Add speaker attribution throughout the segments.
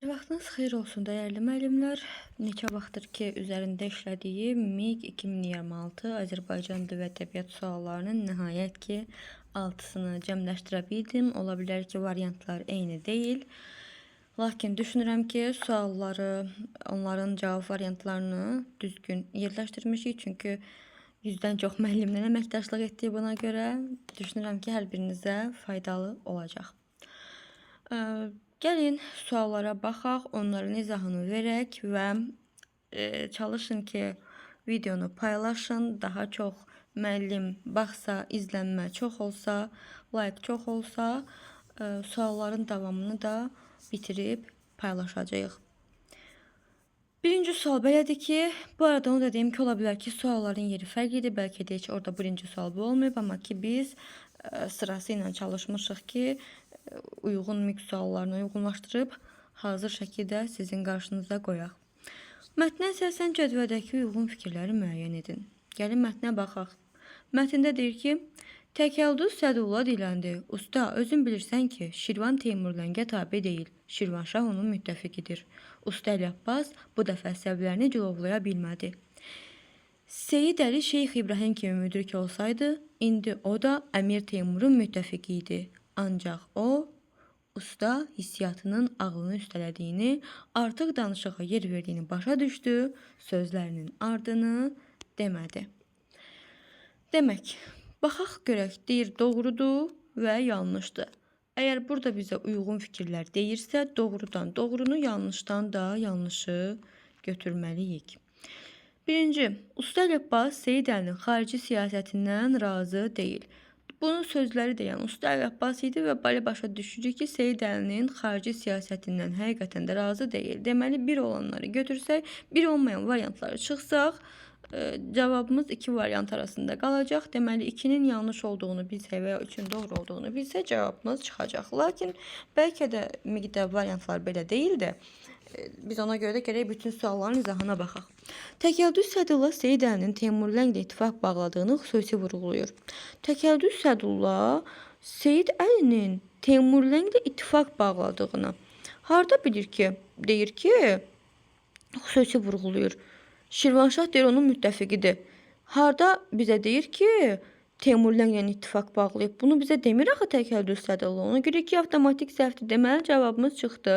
Speaker 1: Vaxtınız xeyir olsun dəyərli müəllimlər. Neçə vaxtdır ki, üzərində işlədiyim MIG 2026 Azərbaycan dil və ədəbiyyat suallarının nəhayət ki, 6-sını cəmləşdirə bildim. Ola bilər ki, variantlar eyni deyil. Lakin düşünürəm ki, sualları, onların cavab variantlarını düzgün yerləşdirmişik. Çünki 100-dən çox müəllimlə əməkdaşlıq etdiyi buna görə düşünürəm ki, hər birinizə faydalı olacaq. Gəlin suallara baxaq, onların izahını verək və çalışın ki, videonu paylaşın. Daha çox müəllim baxsa, izlənmə çox olsa, like çox olsa, sualların davamını da bitirib paylaşacağıq. Birinci sual belədir ki, bu arada onu da deyim ki, ola bilər ki, sualların yeri fərqlidir. Bəlkə də heç orada birinci sual bu olmayıb, amma ki biz sırası ilə çalışmışıq ki, uyğun MIG suallarını uyğunlaşdırıb hazır şəkildə sizin qarşınıza qoyaq. Mətnə əsasən cədvəldəki uyğun fikirləri müəyyən edin. Gəlin mətnə baxaq. Mətndə deyir ki, Təkəldüz Sədullah diləndi. Usta, özün bilirsən ki, Şirvan Teymurləngə tabe deyil. Şirvanşah onun müttəfiqidir. Usta Əli Abbas bu dəfə əsəblərini cilovlaya bilmədi. Seyid Əli Şeyx İbrahim kimi müdrik olsaydı, indi o da Əmir Teymurun müttəfiqi idi. Ancaq o, usta hissiyatının ağlını üstələdiyini, artıq danışığa yer verdiyini başa düşdü, sözlərinin ardını demədi. Demək, baxaq görək, deyir doğrudur və yanlışdır. Əgər burada bizə uyğun fikirlər deyirsə, doğrudan doğrunu, yanlışdan da yanlışı götürməliyik. Birinci, Usta Əli Abbas Seyid Əlinin xarici siyasətindən razı deyil. Bunun sözləri də yəni Usta Əli Abbas idi və belə başa düşürük ki, Seyid Əlinin xarici siyasətindən həqiqətən də razı deyil. Deməli, bir olanları götürsək, bir olmayan variantları çıxsaq, cavabımız iki variant arasında qalacaq. Deməli, 2-nin yanlış olduğunu bilsək və ya 3-ün doğru olduğunu bilsək, cavabımız çıxacaq. Lakin bəlkə də MIG-də variantlar belə deyil də, biz ona görə də gərək bütün sualların izahına baxaq. Təkəldüz Sədullah Seyid Əlinin Teymurlənglə ittifaq bağladığını xüsusi vurğulayır. Təkəldüz Sədullah Seyid Əlinin Teymurlənglə ittifaq bağladığını harda bilir ki, deyir ki, xüsusi vurğulayır. Şirvanşah deyir onun müttəfiqidir. Harda bizə deyir ki, Teymurlənglə ittifaq bağlayıb. Bunu bizə demir axı Təkəldüz Sədullah. Ona görə ki, avtomatik səhvdir. Deməli, cavabımız çıxdı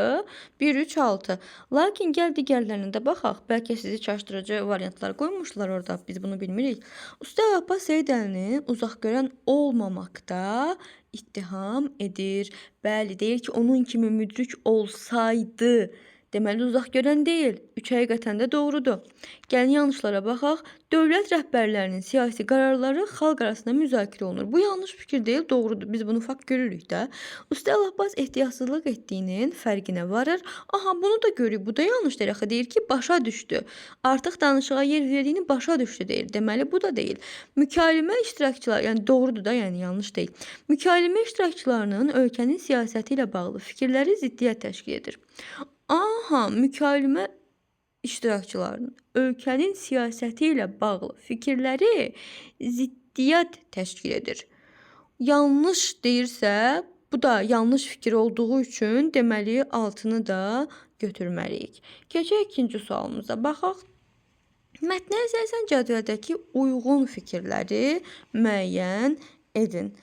Speaker 1: 1, 3, 6. Lakin gəl digərlərinə də baxaq. Bəlkə sizi çaşdırıcı variantlar qoymuşlar orada. Biz bunu bilmirik. Usta Abbas Seyid Əlini uzaq görən olmamaqda ittiham edir. Bəli, deyir ki, onun kimi müdrik olsaydı. Deməli, uzaq görən deyil. 3 həqiqətən də doğrudur. Gəlin yanlışlara baxaq. Dövlət rəhbərlərinin siyasi qərarları xalq arasında müzakirə olunur. Bu yanlış fikir deyil, doğrudur. Biz bunu fakt görürük də. Usta Əli Abbas ehtiyatsızlıq etdiyinin fərqinə varır. Aha, bunu da görürük. Bu da yanlış deyir. Axı deyir ki, başa düşdü. Artıq danışığa yer verdiyini başa düşdü deyir. Deməli, bu da deyil. Mükalimə iştirakçılar, yəni doğrudur da, yəni yanlış deyil. Mükalimə iştirakçılarının ölkənin siyasəti ilə bağlı fikirləri ziddiyyət təşkil edir. Aha, mükalimə iştirakçılarının ölkənin siyasəti ilə bağlı fikirləri ziddiyyət təşkil edir. Yanlış deyirsə, bu da yanlış fikir olduğu üçün deməli 6-nı da götürməliyik. Keçək ikinci sualımıza baxaq. Mətnə əsasən cədvəldəki uyğun fikirləri müəyyən edin.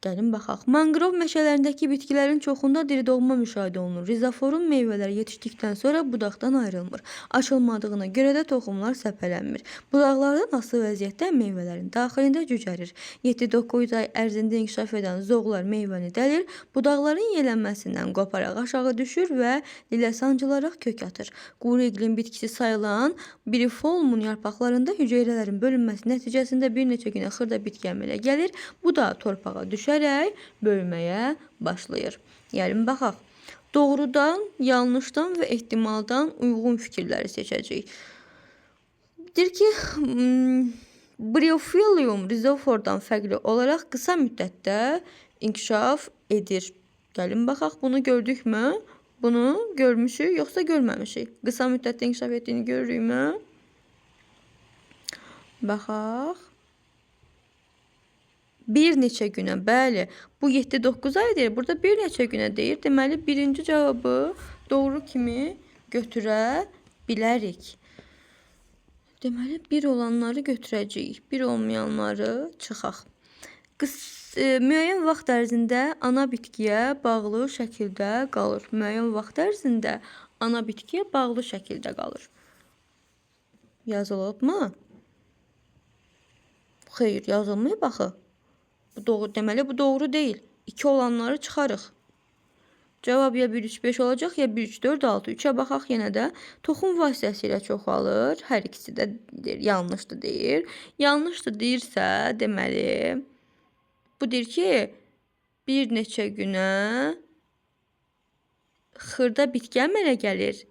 Speaker 1: Gəlin baxaq. Manqrov meşələrindəki bitkilərin çoxunda diri doğma müşahidə olunur. Rizoforun meyvələri yetişdikdən sonra budaqdan ayrılmır. Açılmadığına görə də toxumlar səpələnmir. Budaqlardan asılı vəziyyətdə meyvələrin daxilində cücərir. 7-9 ay ərzində inkişaf edən zoğlar meyvəni dəlir, budaqların yelənməsindən qoparaq aşağı düşür və dilə sancılaraq kök atır. Quru iqlim bitkisi sayılan birifolmun yarpaqlarında hüceyrələrin bölünməsi nəticəsində bir neçə günə xırda bitki əmələ gəlir. Bu da torpağa düşər bölməyə başlayır. Gəlin baxaq. Doğrudan, yanlışdan və ehtimaldan uyğun fikirləri seçəcəyik. Deyir ki, Briofilium rizofordan fərqli olaraq qısa müddətdə inkişaf edir. Gəlin baxaq, bunu gördükmü? Bunu görmüşük, yoxsa görməmişik? Qısa müddətdə inkişaf etdiyini görürükmü? Baxaq. Bir neçə günə, bəli, bu 7-9 ay deyir, burada bir neçə günə deyir. Deməli, birinci cavabı doğru kimi götürə bilərik. Deməli, bir olanları götürəcəyik, bir olmayanları çıxaq. Müəyyən vaxt ərzində ana bitkiyə bağlı şəkildə qalır. Müəyyən vaxt ərzində ana bitkiyə bağlı şəkildə qalır. Yazılıbmı? Xeyr, yazılmayıb axı. Bu doğru, deməli bu doğru deyil. 2 olanları çıxarıq. Cavab ya 1, 3, 5 olacaq, ya 1, 3, 4, 6. 3-ə baxaq yenə də. Toxum vasitəsilə çoxalır. Hər ikisi də yanlışdır deyir. Yanlışdır deyirsə, deməli, bu deyir ki, bir neçə günə xırda bitki əmələ gəlir.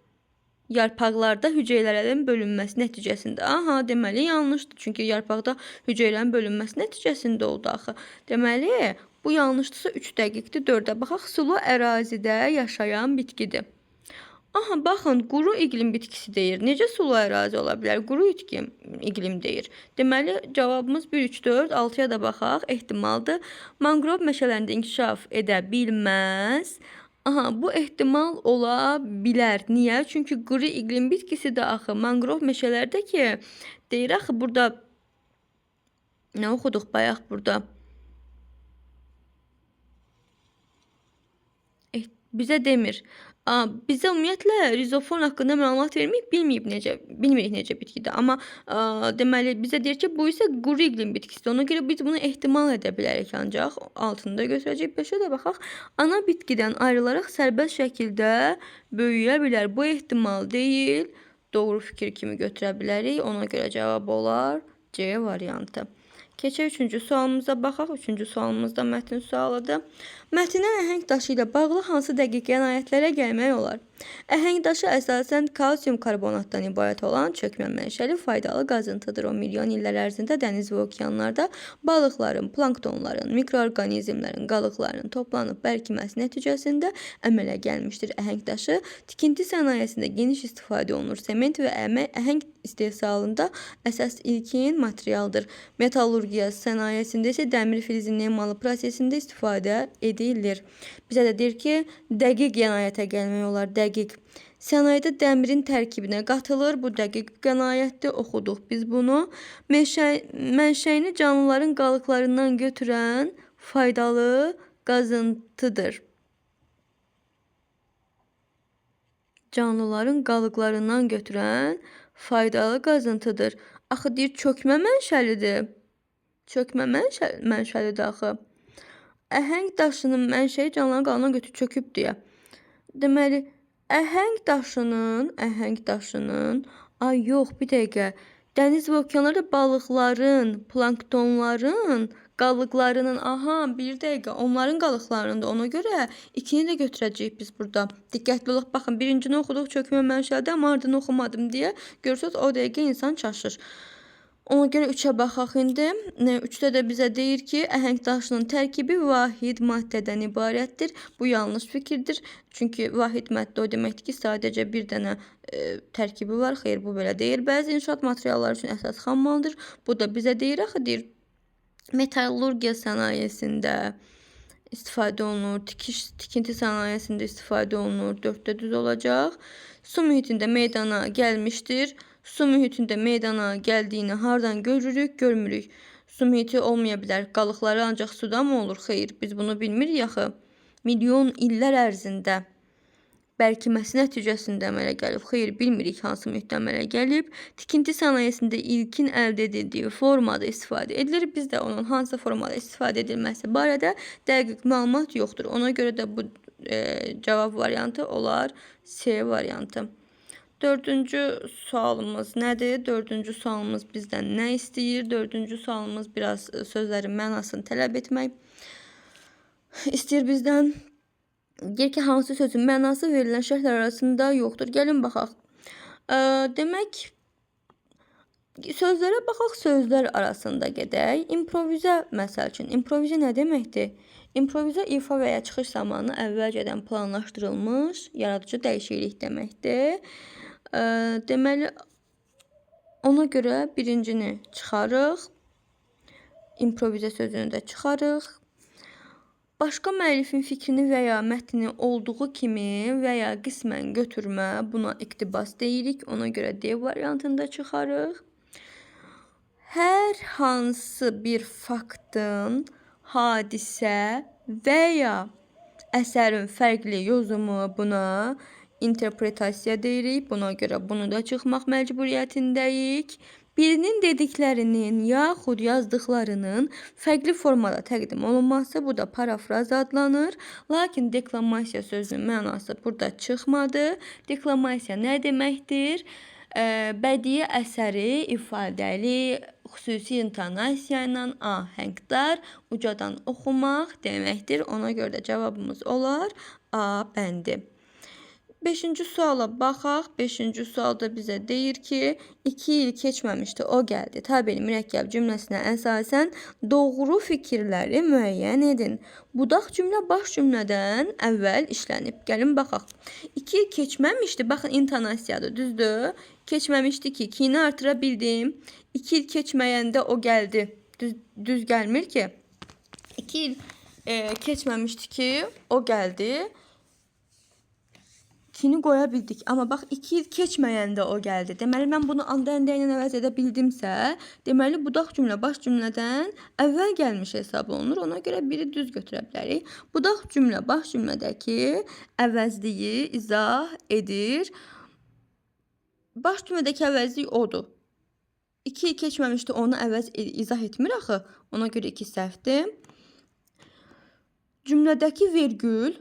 Speaker 1: Yarpaqlarda hüceyrələrin bölünməsi nəticəsində. Aha, deməli yanlışdır. Çünki yarpaqda hüceyrələrin bölünməsi nəticəsində oldu axı. Deməli, bu yanlışdırsa 3 dəqiqdir. 4-ə baxaq. Sulu ərazidə yaşayan bitkidir. Aha, baxın, quru iqlim bitkisi deyir. Necə sulu ərazi ola bilər? Quru iqlim deyir. Deməli, cavabımız 1, 3, 4, 6-ya da baxaq. Ehtimaldır. Manqrov meşələrində inkişaf edə bilməz. Aha, bu ehtimal ola bilər. Niyə? Çünki quru iqlim bitkisi də axı manqrov meşələrdə ki, deyir axı burada nə oxuduq bayaq burada? Bizə demir. Bizə ümumiyyətlə rizofon haqqında məlumat bilmirik necə bitkidir. Amma deməli bizə deyir ki, bu isə quru iqlim bitkisidir. Ona görə biz bunu ehtimal edə bilərik ancaq. Altında göstərəcək. 5-ə də baxaq. Ana bitkidən ayrılaraq sərbəst şəkildə böyüyə bilər. Bu ehtimal deyil. Doğru fikir kimi götürə bilərik. Ona görə cavab olar C variantı. Keçək 3-cü sualımıza baxaq. 3-cü sualımız da mətn sualıdır. Mətndən əhəng daşı ilə bağlı hansı dəqiq qənaətlərə gəlmək olar? Əhəng daşı əsasən kalsium karbonatdan ibarət olan çökmə mənşəli faydalı qazıntıdır. O milyon illər ərzində dəniz və okeanlarda balıqların, planktonların, mikroorqanizmlərin qalıqlarının toplanıb bərkiməsi nəticəsində əmələ gəlmişdir. Əhəng daşı tikinti sənayesində geniş istifadə olunur. Sement və əhəng istehsalında əsas ilkin materialdır. Metallurgiya sənayesində isə dəmir filizinin emalı prosesində istifadə edilir. Bizə də deyir ki, dəqiq qənaətə gəlmək olar. Dəqiq. Sənayedə dəmirin tərkibinə qatılır. Bu dəqiq qənaətdir. Oxuduq biz bunu. Mənşəyini canlıların qalıqlarından götürən faydalı qazıntıdır. Canlıların qalıqlarından götürən faydalı qazıntıdır. Axı deyir çökmə mənşəlidir. Çökmə mənşəlidir axı. Əhəng daşının mənşəyi canlıların qalıqlarından götürüb çöküb deyə. Deməli, əhəng daşının, ay yox, bir dəqiqə. Dəniz və okeanlarda balıqların, planktonların qalıqlarının, aha, bir dəqiqə, onların qalıqlarında. Ona görə ikini də götürəcəyik biz burada. Diqqətli olaq, baxın, birincini oxuduq çökmə mənşəlidir, amma ardını oxumadım deyə görürsünüz, o dəqiqə insan çaşır. Ona görə 3-ə baxaq indi. 3-də də bizə deyir ki, əhəng daşının tərkibi vahid maddədən ibarətdir. Bu yanlış fikirdir. Çünki vahid maddə o deməkdir ki, sadəcə bir dənə tərkibi var. Xeyr, bu belə deyil. Bəzi inşaat materialları üçün əsas xammaldır. Bu da bizə deyir, axı deyir, metallurgiya sənayesində istifadə olunur. Tikinti sənayesində istifadə olunur. 4-də düz olacaq. Su mühitində meydana gəlmişdir. Su mühitində meydana gəldiyini hardan görürük? Görmürük. Su mühiti olmaya bilər. Qalıqları ancaq suda mı olur? Xeyr, biz bunu bilmirik axı. Milyon illər ərzində bərkiməsi nəticəsində əmələ gəlib. Xeyr, bilmirik hansı mühitdə əmələ gəlib. Tikinti sənayesində ilkin əldə edildiyi formada istifadə edilir. Biz də onun hansı formada istifadə edilməsi barədə dəqiq məlumat yoxdur. Ona görə də bu cavab variantı olar C variantı. 4-cü sualımız nədir? 4-cü sualımız bizdən nə istəyir? 4-cü sualımız biraz sözlərin mənasını tələb etmək istəyir bizdən. Deyir ki, hansı sözün mənası verilən şərhlər arasında yoxdur? Gəlin baxaq. Demək, sözlərə baxaq, sözlər arasında gedək. İmprovizə, məsəl üçün, improvizə nə deməkdir? İmprovizə ifa və ya çıxış zamanı əvvəlcədən planlaşdırılmış yaradıcı dəyişiklik deməkdir. Deməli, ona görə birincini çıxarıq. İmprovizə sözünü də çıxarıq. Başqa müəllifin fikrini və ya mətni olduğu kimi və ya qismən götürmə, buna iqtibas deyirik. Ona görə D variantında çıxarıq. Hər hansı bir faktın, hadisə və ya əsərin fərqli yozumu, buna interpretasiya deyirik. Buna görə bunu da çıxmaq məcburiyyətindəyik. Birinin dediklərinin yaxud yazdıqlarının fərqli formada təqdim olunması, bu da parafraz adlanır. Lakin deklamasiya sözünün mənası burada çıxmadı. Deklamasiya nə deməkdir? Bədii əsəri ifadəli, xüsusi intonasiya ilə ahəngdar, ucadan oxumaq deməkdir. Ona görə də cavabımız olar A bəndi. 5-ci suala baxaq. 5-ci sualda bizə deyir ki, 2 il keçməmişdi, o gəldi. Tabeli mürəkkəb cümləsinə əsasən doğru fikirləri müəyyən edin. Budaq cümlə baş cümlədən əvvəl işlənib. Gəlin baxaq. 2 il keçməmişdi. Baxın, intonasiyadır, düzdür? Keçməmişdi ki, kini artıra bildim. 2 il keçməyəndə o gəldi. Düz gəlmir ki. 2 il keçməmişdi ki, o gəldi. Kini qoya bildik. Amma bax, 2 il keçməyəndə o gəldi. Deməli, mən bunu anda-anda ilə əvəz edə bildimsə, deməli, budaq cümlə baş cümlədən əvvəl gəlmiş hesab olunur. Ona görə biri düz götürə bilərik. Budaq cümlə baş cümlədəki əvəzliyi izah edir. Baş cümlədəki əvəzlik odur. 2 il keçməmişdi, onu izah etmir axı. Ona görə 2 səhvdir. Cümlədəki vergül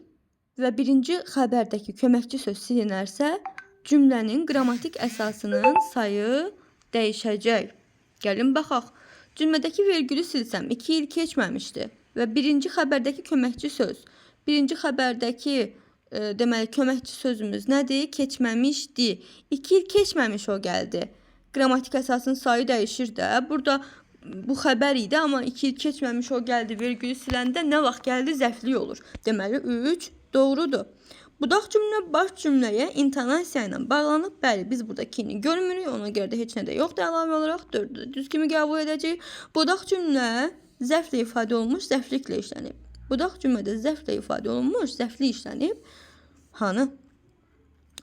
Speaker 1: və birinci xəbərdəki köməkçi söz silinərsə, cümlənin qrammatik əsasının sayı dəyişəcək. Gəlin baxaq. Cümlədəki vergülü silsəm, 2 il keçməmişdi və birinci xəbərdəki köməkçi söz. Birinci xəbərdəki deməli, köməkçi sözümüz nədir? Keçməmişdi. 2 il keçməmiş o gəldi. Qrammatik əsasının sayı dəyişir də. Burada bu xəbər idi, amma 2 il keçməmiş o gəldi. Vergülü siləndə nə vaxt gəldi? Zəflik olur. Deməli, 3 doğrudur. Budaq cümlə baş cümləyə intonasiya ilə bağlanıb. Bəli, biz burada kini görmürük. Ona görə də heç nə də yoxdur. Əlavə olaraq 4-dür. Düz kimi qəbul edəcəyik. Budaq cümlə zəflə ifadə olunmuş, zəfliklə işlənib. Budaq cümlədə zəflə ifadə olunmuş, zəflik işlənib. Hanı?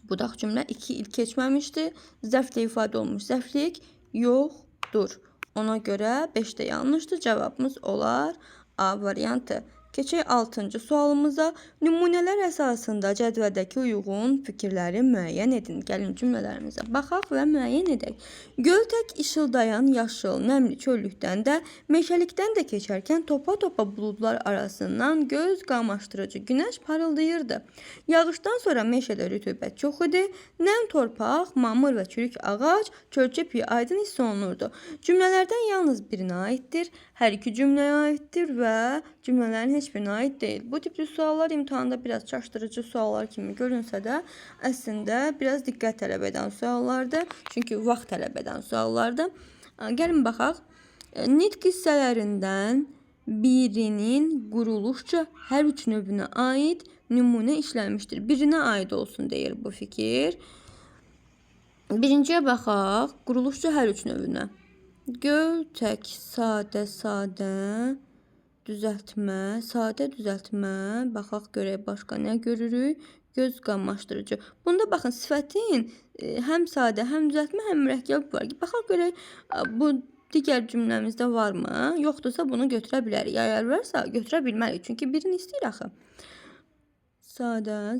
Speaker 1: Budaq cümlə 2 il keçməmişdi. Zəflə ifadə olunmuş, zəflik yoxdur. Ona görə 5də yanlışdır. Cavabımız olar A variantı. Keçək 6-cı sualımıza. Nümunələr əsasında cədvəldəki uyğun fikirləri müəyyən edin. Gəlin cümlələrimizə baxaq və müəyyən edək. Göl tək işıldayan yaşıl, nəmli çöllükdən də, meşəlikdən də keçərkən topa-topa buludlar arasından göz qamaşdırıcı günəş parıldayırdı. Yağışdan sonra meşədə rütubət çox idi. Nəm torpaq, mamır və çürük ağac, çölçəpi aydın hiss olunurdu. Cümlələrdən yalnız birinə aiddir. Hər iki cümləyə aiddir və cümlələrin heç birinə aid deyil. Bu tipli suallar imtahanda biraz çaşdırıcı suallar kimi görünsə də, əslində biraz diqqət tələb edən suallardır. Çünki vaxt tələb edən suallardır. Gəlin baxaq. Nitq hissələrindən birinin quruluşca hər üç növünə aid nümunə işlənmişdir. Birinə aid olsun deyir bu fikir. Birinciyə baxaq. Quruluşca hər üç növünə. Göl tək sadə düzəltmə, sadə düzəltmə. Baxaq görək başqa nə görürük? Göz qamaşdırıcı. Bunda baxın, sifətin həm sadə, həm düzəltmə, həm mürəkkəb var. Baxaq görək bu digər cümləmizdə varmı? Yoxdursa bunu götürə bilərik. Əgər varsa götürə bilmərik. Çünki birini istəyir axı. Sadə.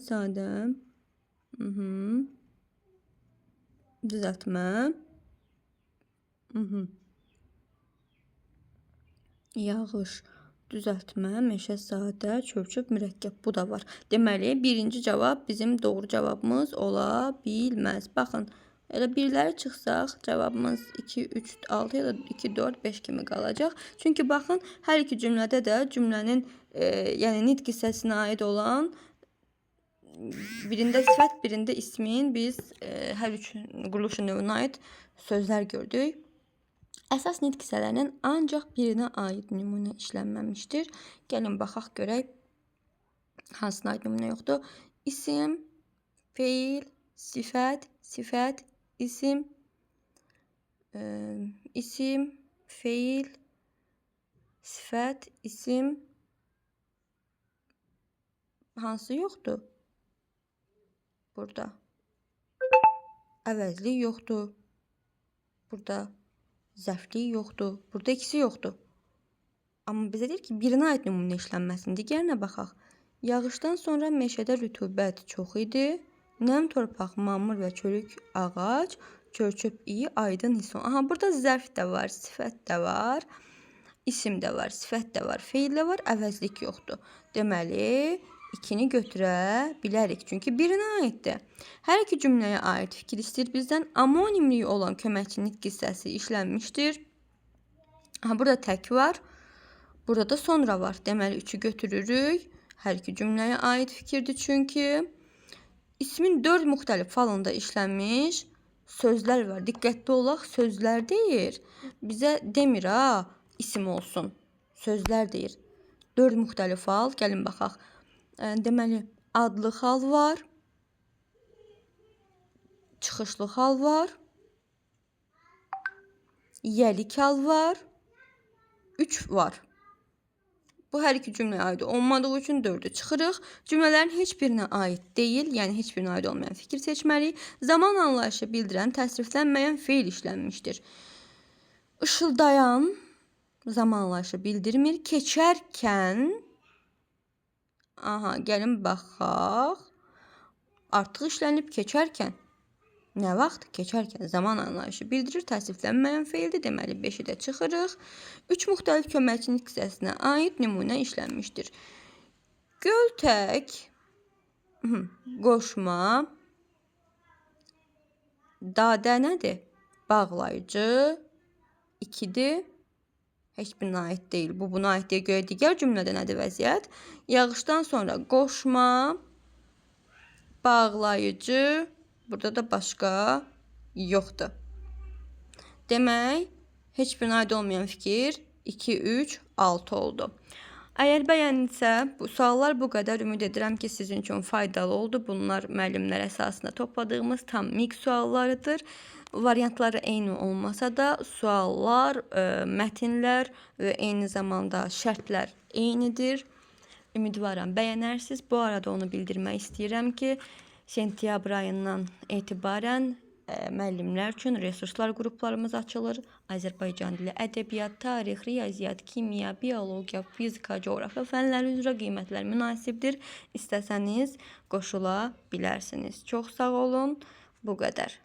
Speaker 1: Düzəltmə. Yağış, düzəltmə, meşə, sadə, çöp, mürəkkəb. Bu da var. Deməli, birinci cavab bizim doğru cavabımız ola bilməz. Baxın, elə birləri çıxsaq, cavabımız 2, 3, 6 ya da 2, 4, 5 kimi qalacaq. Çünki baxın, hər iki cümlədə də cümlənin yəni nitq hissəsinə aid olan birində sifət, birində ismin biz hər üç quruluşun növünə aid sözlər gördük. Əsas nitq hissələrinin ancaq birinə aid nümunə işlənməmişdir. Gəlin baxaq görək hansına aid nümunə yoxdur. İsim, feil, sifət, isim, feil, sifət, isim, Hansı yoxdur? Burada. Əvəzlik yoxdur. Burada. Zəflik yoxdur. Burada ikisi yoxdur. Amma bizə deyir ki, birinə aid nümunə işlənməsin. Digərinə baxaq. Yağışdan sonra meşədə rütubət çox idi. Nəm torpaq, mamır və çölük ağac, çörçöp iyi, aydın hiss olunur. Aha, burada zərf də var, sifət də var, isim də var, sifət də var, feil də var, əvəzlik yoxdur. Deməli, ikini götürə bilərik. Çünki birinə aiddir. Hər iki cümləyə aid fikir istəyir bizdən. Amonimliyi olan köməkçilik qissəsi işlənmişdir. Aha, burada tək var. Burada da sonra var. Deməli, 3'ü götürürük. Hər iki cümləyə aid fikirdir çünki. İsmin 4 müxtəlif falında işlənmiş sözlər var. Diqqətli olaq, sözlər deyir. Bizə demir ha, isim olsun. Sözlər deyir. 4 müxtəlif hal. Gəlin baxaq. Deməli, adlı hal var. Çıxışlı hal var. Yəlik hal var. 3 var. Bu hər iki cümləyə aid olmadığı üçün 4'ü çıxırıq. Cümlələrin heç birinə aid deyil, yəni heç birinə aid olmayan fikir seçməliyik. Zaman anlayışı bildirən təsriflənməyən feil işlənmişdir. Işıldayan zaman anlayışı bildirmir. Keçərkən, aha, gəlin baxaq. Artıq işlənib keçərkən. Nə vaxt? Keçərkən zaman anlayışı bildirir, təsriflənməyən feildir. Deməli, 5'i də çıxırıq. 3 müxtəlif köməkçilik qissəsinə aid nümunə işlənmişdir. Göltək, qoşma, dadə nədir? Bağlayıcı, 2'dir. Heç birinə aid deyil. Bu, buna aid deyə görə digər cümlədə nədir vəziyyət? Yağışdan sonra qoşma, bağlayıcı, burada da başqa yoxdur. Demək, heç birinə aid olmayan fikir 2, 3, 6 oldu. Əgər bəyəndinizsə, bu suallar bu qədər. Ümid edirəm ki, sizin üçün faydalı oldu. Bunlar müəllimlər əsasında topladığımız tam mix suallarıdır. Variantları eyni olmasa da suallar, mətinlər və eyni zamanda şərtlər eynidir. Ümidvaram bəyənərsiniz. Bu arada onu bildirmək istəyirəm ki, sentyabr ayından etibarən müəllimlər üçün resurslar qruplarımız açılır. Azərbaycan dili, ədəbiyyat, tarix, riyaziyyat, kimya, biologiya, fizika, coğrafiya fənləri üzrə qiymətlər münasibdir. İstəsəniz qoşula bilərsiniz. Çox sağ olun. Bu qədər.